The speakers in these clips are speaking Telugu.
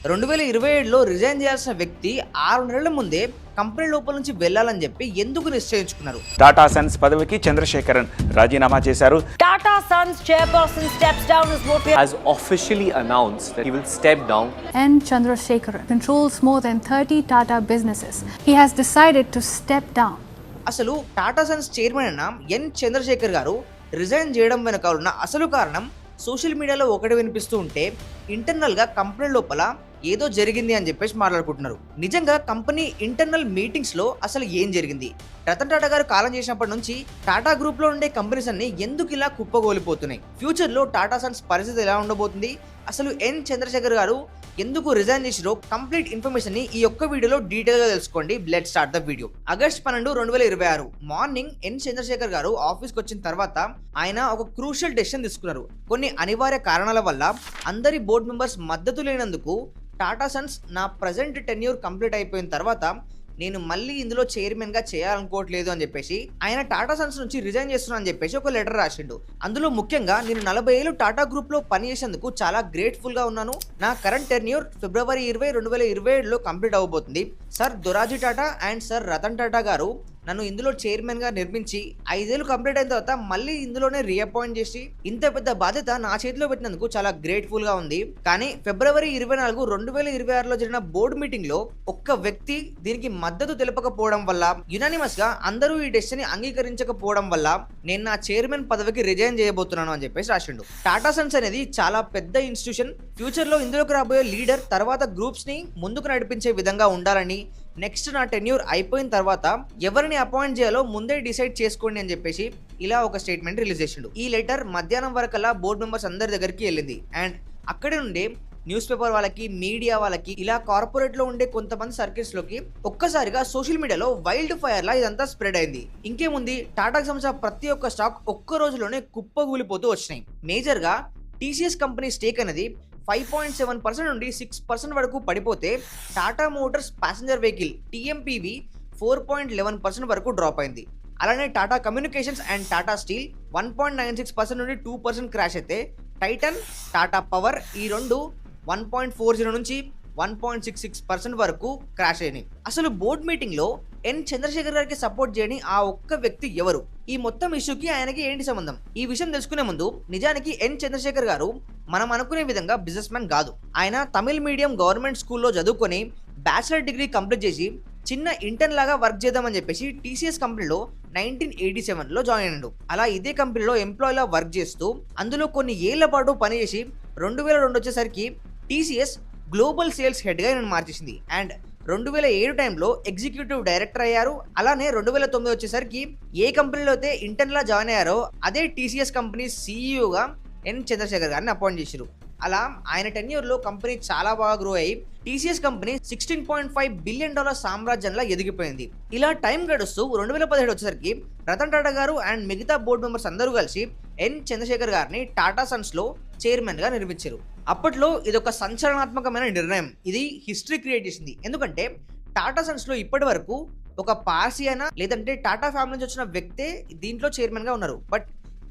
2027లో రిజైన్ చేయాల్సిన వ్యక్తి 6 నెలల ముందే కంపెనీ లోపల నుంచి వెళ్లాలని చెప్పి ఎందుకు నిశ్చయించుకున్నారు? టాటా సన్స్ పదవికి చంద్రశేఖరన్ రాజీనామా చేశారు. Tata Sons chairperson steps down as what has officially announced that he will step down. N. Chandrasekharan controls more than 30 Tata businesses. He has decided to step down. అసలు టాటా సన్స్ చైర్మన్ అయిన ఎన్ చంద్రశేఖర్ గారు రిజైన్ చేయడం వెనుక ఉన్న అసలు కారణం సోషల్ మీడియాలో ఒకటి వినిపిస్తూ ఉంటే ఇంటర్నల్గా కంపెనీ లోపల ఏదో జరిగింది అని చెప్పేసి మాట్లాడుకుంటున్నారు. నిజంగా కంపెనీ ఇంటర్నల్ మీటింగ్స్లో అసలు ఏం జరిగింది? రతన్ టాటా గారు కాలం చేసినప్పటి నుంచి టాటా గ్రూప్లో ఉండే కంపెనీస్ అన్ని ఎందుకు ఇలా కుప్పగోలిపోతున్నాయి? ఫ్యూచర్లో టాటా సన్స్ పరిస్థితి ఎలా ఉండబోతుంది? అసలు ఎన్ చంద్రశేఖర్ గారు ఎందుకు రిజైన్ చేసిరో కంప్లీట్ ఇన్ఫర్మేషన్ ని ఈ ఒక్క వీడియోలో డీటెయిల్ గా తెలుసుకోండి. Let's start the video. August 12, 2026 morning N Chandrashekar garu ఆఫీస్కి వచ్చిన తర్వాత ఆయన ఒక క్రూషియల్ డెసిషన్ తీసుకున్నారు. కొన్ని అనివార్య కారణాల వల్ల అందరి బోర్డు మెంబర్స్ మద్దతు లేనందుకు టాటా సన్స్ నా ప్రజెంట్ టెన్యూర్ కంప్లీట్ అయిపోయిన తర్వాత నేను మళ్ళీ ఇందులో చైర్మన్ గా చేయాలనుకోవట్లేదు అని చెప్పేసి ఆయన టాటా సన్స్ నుంచి రిజైన్ చేస్తున్నా అని చెప్పేసి ఒక లెటర్ రాసిండు. అందులో ముఖ్యంగా నేను 40 ఏళ్ళు టాటా గ్రూప్ లో పనిచేసేందుకు చాలా గ్రేట్ఫుల్ గా ఉన్నాను. నా కరెంట్ టెన్యూర్ ఫిబ్రవరి 20, 2027లో కంప్లీట్ అవబోతుంది. Sir Dorabji Tata and sir Ratan Tata garu నన్ను ఇందులో చైర్మన్ గా నిర్మించి 5 ఏళ్ళు కంప్లీట్ అయిన తర్వాత మళ్ళీ ఇందులోనే రీఅపాయింట్ చేసి ఇంత పెద్ద బాధ్యత నా చేతిలో పెట్టినందుకు చాలా గ్రేట్ఫుల్ గా ఉంది. కానీ ఫిబ్రవరి 24, 2026లో జరిగిన బోర్డు మీటింగ్ లో ఒక్క వ్యక్తి దీనికి మద్దతు తెలపకపోవడం వల్ల, యునానిమస్ గా అందరూ ఈ డెసిషన్ ని అంగీకరించకపోవడం వల్ల నేను నా చైర్మన్ పదవికి రిజైన్ చేయబోతున్నాను అని చెప్పేసి రాసిండు. టాటా సన్స్ అనేది చాలా పెద్ద ఇన్స్టిట్యూషన్. ఫ్యూచర్ లో ఇందులోకి రాబోయే లీడర్ తర్వాత గ్రూప్స్ ని ముందుకు నడిపించే విధంగా ఉండాలని, నెక్స్ట్ నా టెన్యూర్ అయిపోయిన తర్వాత ఎవరిని అపాయింట్ చేయాలో ముందే డిసైడ్ చేసుకోండి అని చెప్పేసి ఇలా ఒక స్టేట్మెంట్ రిలీజ్ చేసిండు. ఈ లెటర్ మధ్యాహ్నం వరకల్లా బోర్డు మెంబర్స్ అందరి దగ్గరికి వెళ్ళింది. అండ్ అక్కడే ఉండే న్యూస్ పేపర్ వాళ్ళకి, మీడియా వాళ్ళకి, ఇలా కార్పొరేట్ లో ఉండే కొంతమంది సర్కిల్స్ లోకి ఒక్కసారిగా సోషల్ మీడియాలో వైల్డ్ ఫైర్ లా ఇదంతా స్ప్రెడ్ అయింది. ఇంకేముంది, టాటాకి సంబంధించిన ప్రతి ఒక్క స్టాక్ ఒక్క రోజులోనే కుప్పగూలిపోతూ వచ్చినాయి. మేజర్ గా టీసీఎస్ కంపెనీ స్టేక్ అనేది 5.7% నుండి 6% వరకు పడిపోతే Tata Motors passenger vehicle TMPV 4.11% వరకు డ్రాప్ అయింది. అలానే Tata communications and Tata steel 1.96% నుండి 2% క్రాష్ అయితే టైటన్, టాటా పవర్ ఈ రెండు 1.40 నుంచి 1.66% వరకు క్రాష్ అయినాయి. అసలు బోర్డ్ మీటింగ్ లో ఎన్ చంద్రశేఖర్ గారికి సపోర్ట్ చేయని ఆ ఒక్క వ్యక్తి ఎవరు? ఈ మొత్తం ఇష్యూకి ఆయనకి ఏంటి సంబంధం? ఈ విషయం తెలుసుకునే ముందు నిజానికి ఎన్ చంద్రశేఖర్ గారు మనం అనుకునే విధంగా బిజినెస్ మ్యాన్ కాదు. ఆయన తమిళ్ మీడియం గవర్నమెంట్ స్కూల్లో చదువుకొని బ్యాచిలర్ డిగ్రీ కంప్లీట్ చేసి చిన్న ఇంటర్న్ లాగా వర్క్ చేద్దామని చెప్పేసి టీసీఎస్ కంపెనీలో 1987లో జాయిన్ అయ్యాడు. అలా ఇదే కంపెనీలో ఎంప్లాయీలా వర్క్ చేస్తూ అందులో కొన్ని ఏళ్ల పాటు పనిచేసి 2002 వచ్చేసరికి టీసీఎస్ గ్లోబల్ సేల్స్ హెడ్ గా నేను మార్చేసింది. అండ్ 2007 టైంలో ఎగ్జిక్యూటివ్ డైరెక్టర్ అయ్యారు. అలానే 2009 వచ్చేసరికి ఏ కంపెనీలో అయితే ఇంటర్న్ లా జాయిన్ అయ్యారో అదే టీసీఎస్ కంపెనీ సీఈఓగా ఎన్ చంద్రశేఖర్ గారిని అపాయింట్ చేశారు. అలా ఆయన టెన్యూర్ లో కంపెనీ చాలా బాగా గ్రో అయ్యి టీసీఎస్ కంపెనీ $16.5 బిలియన్ సామ్రాజ్యంలా ఎదిగిపోయింది. ఇలా టైం గడుస్తూ 2017 వచ్చేసరికి రతన్ టాటా గారు అండ్ మిగతా బోర్డు మెంబర్స్ అందరూ కలిసి ఎన్ చంద్రశేఖర్ గారిని టాటా సన్స్ లో చైర్మన్ గా నిర్మించారు. అప్పట్లో ఇది ఒక సంచలనాత్మకమైన నిర్ణయం. ఇది హిస్టరీ క్రియేట్ చేసింది. ఎందుకంటే టాటా సన్స్ లో ఇప్పటి వరకు ఒక పార్సీ అయినా లేదంటే టాటా ఫ్యామిలీ నుంచి వచ్చిన వ్యక్తే దీంట్లో చైర్మన్ గా ఉన్నారు. బట్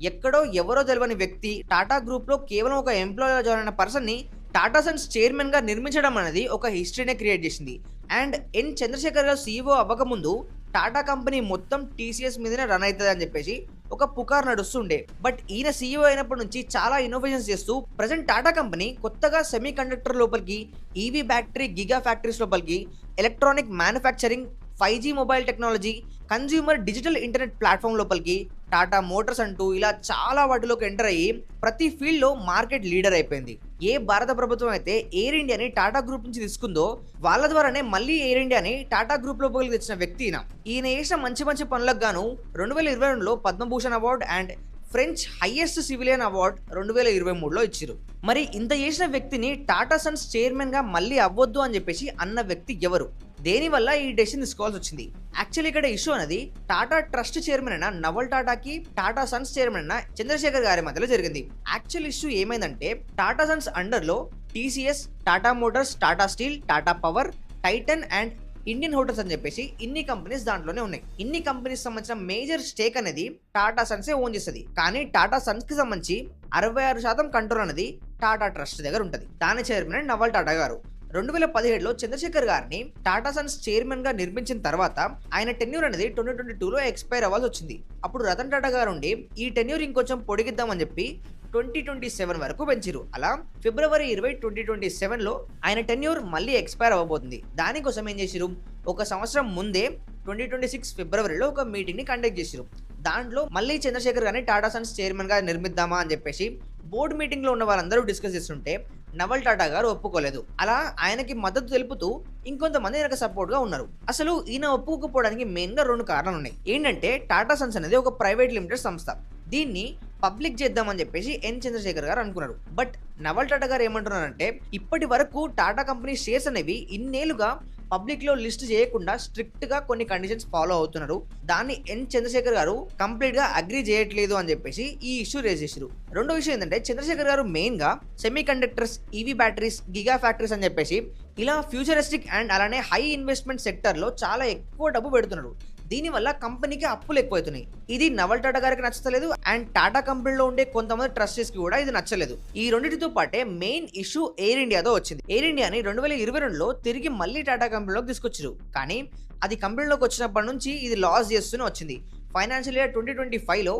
ఎక్కడో ఎవరో తెలియని వ్యక్తి టాటా గ్రూప్ లో కేవలం ఒక ఎంప్లాయీ జాయిన్ అయిన పర్సన్ ని టాటా సన్స్ చైర్మన్ గా నిర్మించడం అనేది ఒక హిస్టరీనే క్రియేట్ చేసింది. అండ్ ఎన్ చంద్రశేఖర్ గారు సీఈఓ అవ్వకముందు టాటా కంపెనీ మొత్తం టీసీఎస్ మీదనే రన్ అవుతుంది అని చెప్పేసి ఒక పుకార్ నడుస్తుండే. బట్ ఈయన సీఈఓ అయినప్పటి నుంచి చాలా ఇన్నోవేషన్స్ చేస్తూ ప్రజెంట్ టాటా కంపెనీ కొత్తగా సెమీ కండక్టర్ లోపలికి, ఈవీ బ్యాటరీ గిగా ఫ్యాక్టరీస్ లోపలికి, electronic manufacturing, 5G mobile technology, consumer digital internet platform లోపలికి, టాటా మోటార్స్ అంటూ ఇలా చాలా వాటిలోకి ఎంటర్ అయ్యి ప్రతి ఫీల్డ్ లో మార్కెట్ లీడర్ అయిపోయింది. ఏ భారత ప్రభుత్వం అయితే ఎయిర్ ఇండియాని టాటా గ్రూప్ నుంచి తీసుకుందో వాళ్ళ ద్వారానే మళ్ళీ ఎయిర్ ఇండియాని టాటా గ్రూప్ లోపలికి తెచ్చిన వ్యక్తి ఈయన చేసిన మంచి మంచి పనులకు గాను 2022లో Padma Bhushan award and French highest civilian award 2023లో ఇచ్చారు. మరి ఇంత చేసిన వ్యక్తిని టాటా సన్స్ చైర్మన్ గా మళ్ళీ అవ్వద్దు అని చెప్పేసి అన్న వ్యక్తి ఎవరు? దేనివల్ల ఈ డెసిషన్ తీసుకోవాల్సి వచ్చింది? యాక్చువల్లీ ఇక్కడ ఇష్యూ అనేది టాటా ట్రస్ట్ చైర్మన్ అయిన నవల్ టాటాకి టాటా సన్స్ చైర్మన్ అయిన చంద్రశేఖర్ గారి మధ్యలో జరిగింది. యాక్చువల్ ఇష్యూ ఏమైందంటే టాటా సన్స్ అండర్ లో TCS, Tata Motors, Tata steel, Tata power, Titan and Indian hotels అని చెప్పేసి ఇన్ని కంపెనీస్ దాంట్లోనే ఉన్నాయి. ఇన్ని కంపెనీస్ సంబంధించిన మేజర్ స్టేక్ అనేది టాటా సన్సే ఓన్ చేస్తుంది. కానీ టాటా సన్స్ కి సంబంధించి 66% కంట్రోల్ అనేది టాటా ట్రస్ట్ దగ్గర ఉంటుంది. దాని చైర్మన్ నవల్ టాటా గారు. 2017లో చంద్రశేఖర్ గారిని టాటా సన్స్ చైర్మన్ గా నిర్మించిన తర్వాత ఆయన టెన్యూర్ అనేది 2022లో ఎక్స్పైర్ అవ్వాల్సి వచ్చింది. అప్పుడు రతన్ టాటా గారు ఉండి ఈ టెన్యూర్ ఇంకొంచెం పొడిగిద్దామని చెప్పి 2027 వరకు పెంచారు. అలా ఫిబ్రవరి 20, 2027లో ఆయన టెన్యూర్ మళ్ళీ ఎక్స్పైర్ అవ్వబోతుంది. దానికోసం ఏం చేశారు, ఒక సంవత్సరం ముందే 2026 ఫిబ్రవరిలో ఒక మీటింగ్ ని కండక్ట్ చేశారు. దాంట్లో మళ్ళీ చంద్రశేఖర్ గారిని టాటా సన్స్ చైర్మన్ గా నిర్మిద్దామా అని చెప్పేసి బోర్డు మీటింగ్ లో ఉన్న వాళ్ళందరూ డిస్కస్ చేస్తుంటే నవల్ టాటా గారు ఒప్పుకోలేదు. అలా ఆయనకి మద్దతు తెలుపుతూ ఇంకొంతమంది ఆయనకు సపోర్ట్ గా ఉన్నారు. అసలు ఈయన ఒప్పుకోకపోవడానికి మెయిన్ గా 2 కారణాలు ఉన్నాయి. ఏంటంటే టాటా సన్స్ అనేది ఒక ప్రైవేట్ లిమిటెడ్ సంస్థ, దీన్ని పబ్లిక్ చేద్దామని చెప్పేసి ఎన్ చంద్రశేఖర్ గారు అనుకున్నారు. బట్ నవల్ టాటా గారు ఏమంటున్నారంటే ఇప్పటి వరకు టాటా కంపెనీ షేర్స్ అనేవి ఇన్నేళ్లుగా పబ్లిక్ లో లిస్ట్ చేయకుండా స్ట్రిక్ట్ గా కొన్ని కండిషన్స్ ఫాలో అవుతున్నారు. దాన్ని ఎన్ చంద్రశేఖర్ గారు కంప్లీట్ గా అగ్రీ చేయట్లేదు అని చెప్పేసి ఈ ఇష్యూ రేజ్ చేశారు. రెండో విషయం ఏంటంటే చంద్రశేఖర్ గారు మెయిన్ గా semi conductors, EV batteries, giga factories అని చెప్పేసి ఇలా ఫ్యూచరిస్టిక్ అండ్ అలానే హై ఇన్వెస్ట్మెంట్ సెక్టర్ లో చాలా ఎక్కువ డబ్బు పెడుతున్నారు. దీనివల్ల కంపెనీకి అప్పులు ఎక్కువవుతున్నాయి. ఇది నవల్ టాటా గారికి నచ్చలేదు అండ్ టాటా కంపెనీలో ఉండే కొంతమంది ట్రస్టెస్ కి కూడా ఇది నచ్చలేదు. ఈ రెండింటితో పాటే మెయిన్ ఇష్యూ ఎయిర్ ఇండియాతో వచ్చింది. ఎయిర్ ఇండియాని 2022లో తిరిగి మళ్ళీ టాటా కంపెనీలోకి తీసుకొచ్చారు. కానీ అది కంపెనీలోకి వచ్చినప్పటి నుంచి ఇది లాస్ చేస్తూనే వచ్చింది. ఫైనాన్షియల్ ఇయర్ 2025లో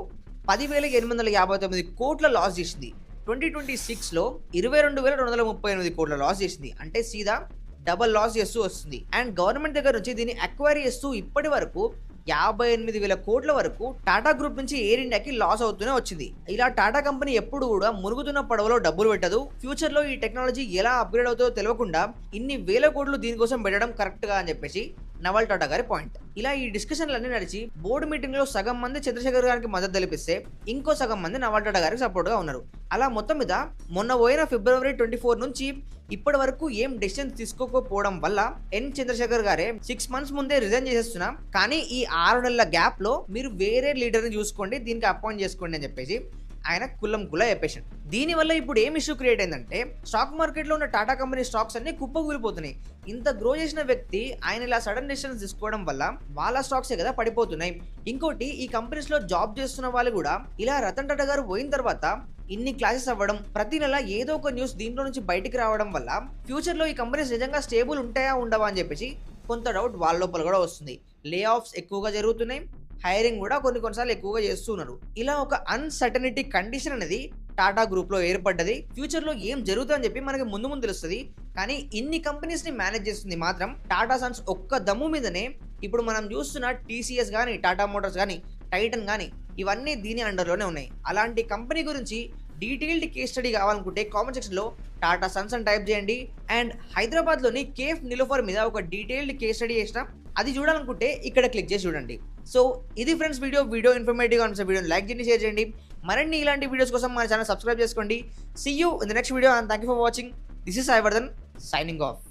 10,859 కోట్ల లాస్ చేసింది. 2026లో 22,238 కోట్ల లాస్ చేసింది. అంటే సీదా డబల్ లాస్ చేస్తూ వస్తుంది. అండ్ గవర్నమెంట్ దగ్గర నుంచి దీన్ని అక్వైర్ చేస్తూ ఇప్పటి వరకు 58,000 కోట్ల వరకు టాటా గ్రూప్ నుంచి ఎయిర్ ఇండియాకి లాస్ అవుతూనే వచ్చింది. ఇలా టాటా కంపెనీ ఎప్పుడు కూడా మురుగుతున్న పడవలో డబ్బులు పెట్టదు. ఫ్యూచర్ లో ఈ టెక్నాలజీ ఎలా అప్గ్రేడ్ అవుతుందో తెలియకుండా ఇన్ని వేల కోట్లు దీనికోసం పెట్టడం కరెక్ట్ గా అని చెప్పేసి నవల్ టాటా గారి పాయింట్. ఇలా ఈ డిస్కషన్లన్నీ నడిచి బోర్డు మీటింగ్ లో సగం మంది చంద్రశేఖర్ గారికి మద్దతు తెలిపిస్తే ఇంకో సగం మంది నవల్ టాటా గారికి సపోర్ట్ గా ఉన్నారు. అలా మొత్తం మీద మొన్న పోయిన ఫిబ్రవరి 24 నుంచి ఇప్పటి వరకు ఏం డెసిషన్స్ తీసుకోకపోవడం వల్ల ఎన్ చంద్రశేఖర్ గారే 6 మంత్స్ ముందే రిజైన్ చేసేస్తున్నా, కానీ ఈ 6 నెలల గ్యాప్ లో మీరు వేరే లీడర్ ని చూసుకోండి, దీనికి అపాయింట్ చేసుకోండి అని చెప్పేసి ఆయన కుల్ల చెప్పేశాడు. దీనివల్ల ఇప్పుడు ఏం ఇష్యూ క్రియేట్ అయిందంటే స్టాక్ మార్కెట్ లో ఉన్న టాటా కంపెనీ స్టాక్స్ అన్ని కుప్పకూలిపోతున్నాయి. ఇంత గ్రో చేసిన వ్యక్తి ఆయన ఇలా సడన్ డెసిషన్స్ తీసుకోవడం వల్ల వాళ్ళ స్టాక్సే కదా పడిపోతున్నాయి. ఇంకోటి ఈ కంపెనీస్ లో జాబ్ చేస్తున్న వాళ్ళు కూడా ఇలా రతన్ టాటా గారు పోయిన తర్వాత ఇన్ని క్లాసెస్ అవ్వడం, ప్రతి నెల ఏదో ఒక న్యూస్ దీంట్లో నుంచి బయటికి రావడం వల్ల ఫ్యూచర్ లో ఈ కంపెనీస్ నిజంగా స్టేబుల్ ఉంటాయా ఉండవా అని చెప్పేసి కొంత డౌట్ వాళ్ళ లోపల కూడా వస్తుంది. లే ఆఫ్స్ ఎక్కువగా జరుగుతున్నాయి, హైరింగ్ కూడా కొన్నిసార్లు ఎక్కువగా చేస్తున్నారు. ఇలా ఒక అన్సర్టనిటీ కండిషన్ అనేది టాటా గ్రూప్ లో ఏర్పడ్డది. ఫ్యూచర్ లో ఏం జరుగుతుందని చెప్పి మనకి ముందు తెలుస్తుంది. కానీ ఇన్ని కంపెనీస్ ని మేనేజ్ చేస్తుంది మాత్రం టాటా సన్స్ ఒక్క దమ్ము మీదనే. ఇప్పుడు మనం చూస్తున్న టీసీఎస్ కానీ, టాటా మోటార్స్ కానీ, టైటన్ కానీ ఇవన్నీ దీని అండర్లోనే ఉన్నాయి. అలాంటి కంపెనీ గురించి డీటెయిల్డ్ కేస్ స్టడీ కావాలనుకుంటే కామెంట్ సెక్షన్ లో టాటా సన్స్ అని టైప్ చేయండి. అండ్ హైదరాబాద్ లోని కేఫ్ నిలోఫర్ మీద ఒక డీటెయిల్డ్ కేస్ స్టడీ చేసిన, అది చూడాలనుకుంటే ఇక్కడ క్లిక్ చేసి చూడండి. సో ఇది ఫ్రెండ్స్ వీడియో ఇన్ఫర్మేటివ్ గా ఉన్న వీడియోని లైక్ చేయండి, షేర్ చేయండి. మరిన్ని ఇలాంటి వీడియోస్ కోసం మన ఛానల్ సబ్స్క్రైబ్ చేసుకోండి. See you in the next video and thank you for watching. This is Sai Vardhan signing of.